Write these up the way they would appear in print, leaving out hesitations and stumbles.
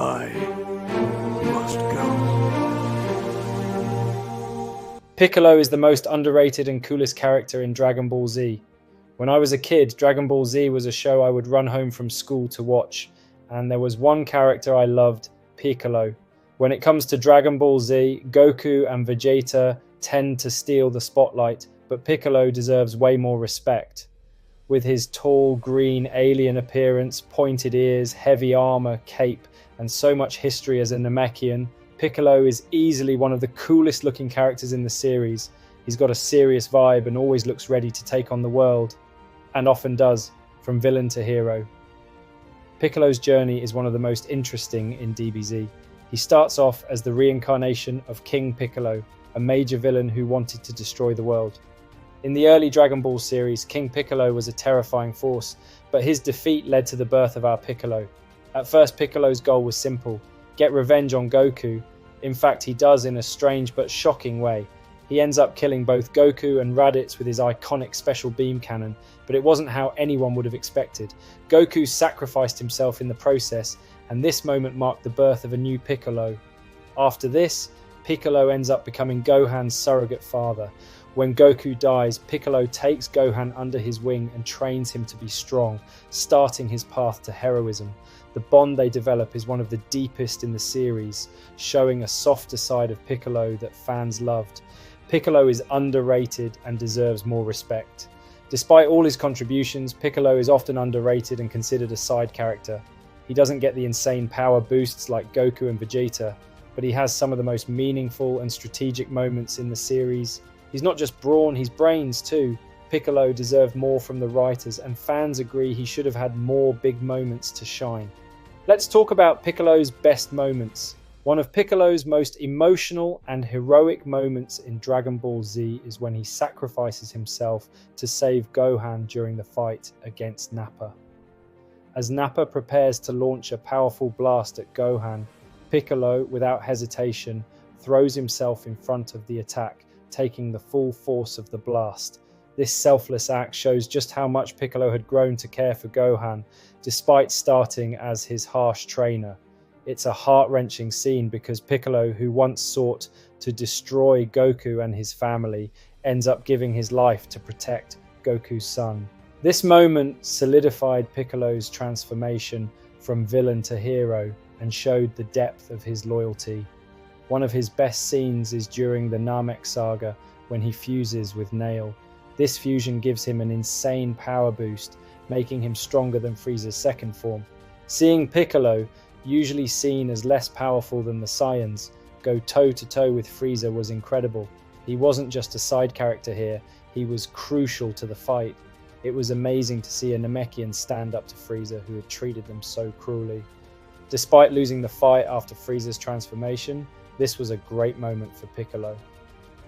I must go. Piccolo is the most underrated and coolest character in Dragon Ball Z. When I was a kid, Dragon Ball Z was a show I would run home from school to watch, and there was one character I loved, Piccolo. When it comes to Dragon Ball Z, Goku and Vegeta tend to steal the spotlight, but Piccolo deserves way more respect. With his tall, green, alien appearance, pointed ears, heavy armor, cape, and so much history as a Namekian, Piccolo is easily one of the coolest looking characters in the series. He's got a serious vibe and always looks ready to take on the world, and often does, from villain to hero. Piccolo's journey is one of the most interesting in DBZ. He starts off as the reincarnation of King Piccolo, a major villain who wanted to destroy the world. In the early Dragon Ball series, King Piccolo was a terrifying force, but his defeat led to the birth of our Piccolo. At first, Piccolo's goal was simple: get revenge on Goku. In fact, he does in a strange but shocking way. He ends up killing both Goku and Raditz with his iconic special beam cannon, but it wasn't how anyone would have expected. Goku sacrificed himself in the process, and this moment marked the birth of a new Piccolo. After this, Piccolo ends up becoming Gohan's surrogate father. When Goku dies, Piccolo takes Gohan under his wing and trains him to be strong, starting his path to heroism. The bond they develop is one of the deepest in the series, showing a softer side of Piccolo that fans loved. Piccolo is underrated and deserves more respect. Despite all his contributions, Piccolo is often underrated and considered a side character. He doesn't get the insane power boosts like Goku and Vegeta, but he has some of the most meaningful and strategic moments in the series. He's not just brawn, he's brains too. Piccolo deserved more from the writers, and fans agree he should have had more big moments to shine. Let's talk about Piccolo's best moments. One of Piccolo's most emotional and heroic moments in Dragon Ball Z is when he sacrifices himself to save Gohan during the fight against Nappa. As Nappa prepares to launch a powerful blast at Gohan, Piccolo, without hesitation, throws himself in front of the attack, taking the full force of the blast. This selfless act shows just how much Piccolo had grown to care for Gohan, despite starting as his harsh trainer. It's a heart-wrenching scene because Piccolo, who once sought to destroy Goku and his family, ends up giving his life to protect Goku's son. This moment solidified Piccolo's transformation from villain to hero and showed the depth of his loyalty. One of his best scenes is during the Namek saga when he fuses with Nail. This fusion gives him an insane power boost, making him stronger than Frieza's second form. Seeing Piccolo, usually seen as less powerful than the Saiyans, go toe-to-toe with Frieza was incredible. He wasn't just a side character here, he was crucial to the fight. It was amazing to see a Namekian stand up to Frieza, who had treated them so cruelly. Despite losing the fight after Frieza's transformation, this was a great moment for Piccolo.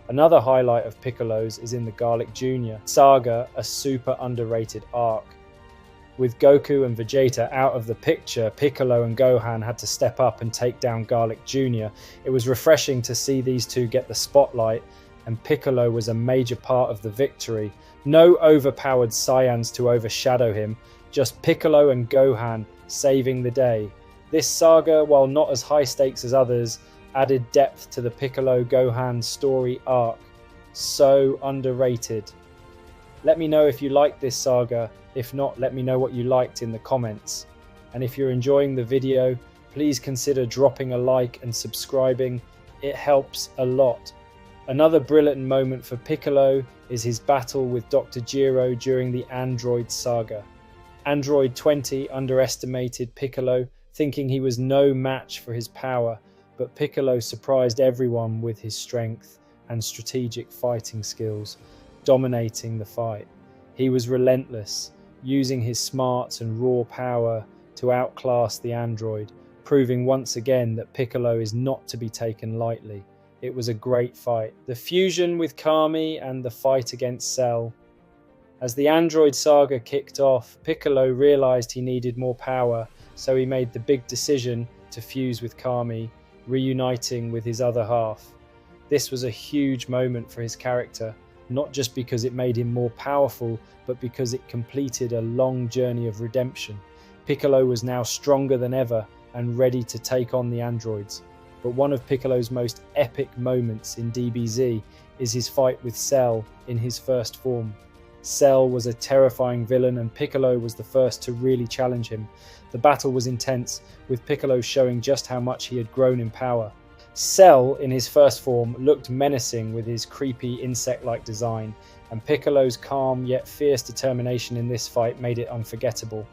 Another highlight of Piccolo's is in the Garlic Jr. saga, a super underrated arc. With Goku and Vegeta out of the picture, Piccolo and Gohan had to step up and take down Garlic Jr. It was refreshing to see these two get the spotlight, and Piccolo was a major part of the victory. No overpowered Saiyans to overshadow him, just Piccolo and Gohan saving the day. This saga, while not as high stakes as others, added depth to the Piccolo-Gohan story arc. So underrated. Let me know if you liked this saga. If not, let me know what you liked in the comments. And if you're enjoying the video, please consider dropping a like and subscribing. It helps a lot. Another brilliant moment for Piccolo is his battle with Dr. Gero during the Android saga. Android 20 underestimated Piccolo, thinking he was no match for his power, but Piccolo surprised everyone with his strength and strategic fighting skills, dominating the fight. He was relentless, using his smarts and raw power to outclass the android, proving once again that Piccolo is not to be taken lightly. It was a great fight. The fusion with Kami and the fight against Cell. As the Android saga kicked off, Piccolo realized he needed more power, so he made the big decision to fuse with Kami, reuniting with his other half. This was a huge moment for his character, not just because it made him more powerful, but because it completed a long journey of redemption. Piccolo was now stronger than ever, and ready to take on the androids. But one of Piccolo's most epic moments in DBZ is his fight with Cell in his first form. Cell was a terrifying villain and Piccolo was the first to really challenge him. The battle was intense, with Piccolo showing just how much he had grown in power. Cell in his first form looked menacing with his creepy insect-like design, and Piccolo's calm yet fierce determination in this fight made it unforgettable.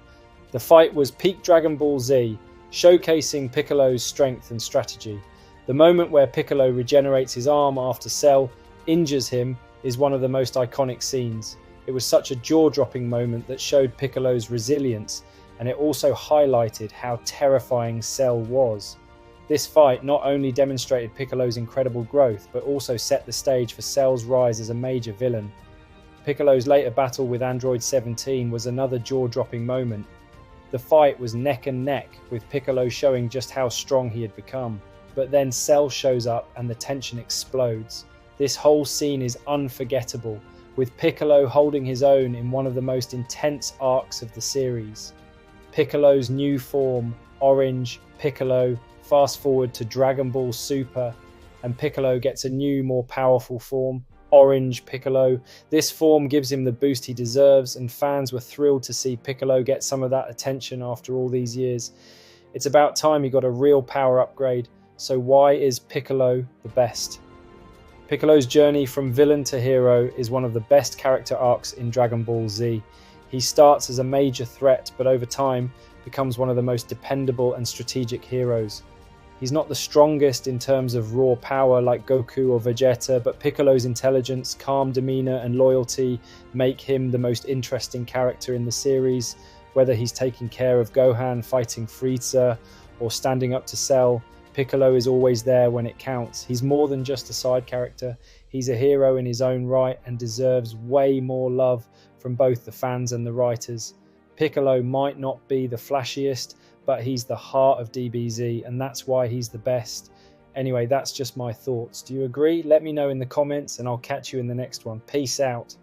The fight was peak Dragon Ball Z, showcasing Piccolo's strength and strategy. The moment where Piccolo regenerates his arm after Cell injures him is one of the most iconic scenes. It was such a jaw-dropping moment that showed Piccolo's resilience, and it also highlighted how terrifying Cell was. This fight not only demonstrated Piccolo's incredible growth, but also set the stage for Cell's rise as a major villain. Piccolo's later battle with Android 17 was another jaw-dropping moment. The fight was neck and neck, with Piccolo showing just how strong he had become. But then Cell shows up and the tension explodes. This whole scene is unforgettable, with Piccolo holding his own in one of the most intense arcs of the series. Piccolo's new form, Orange Piccolo, fast forward to Dragon Ball Super, and Piccolo gets a new, more powerful form, Orange Piccolo. This form gives him the boost he deserves, and fans were thrilled to see Piccolo get some of that attention after all these years. It's about time he got a real power upgrade, so why is Piccolo the best? Piccolo's journey from villain to hero is one of the best character arcs in Dragon Ball Z. He starts as a major threat, but over time becomes one of the most dependable and strategic heroes. He's not the strongest in terms of raw power like Goku or Vegeta, but Piccolo's intelligence, calm demeanor, and loyalty make him the most interesting character in the series. Whether he's taking care of Gohan, fighting Frieza, or standing up to Cell, Piccolo is always there when it counts. He's more than just a side character. He's a hero in his own right and deserves way more love from both the fans and the writers. Piccolo might not be the flashiest, but he's the heart of DBZ, and that's why he's the best. Anyway, that's just my thoughts. Do you agree? Let me know in the comments, and I'll catch you in the next one. Peace out.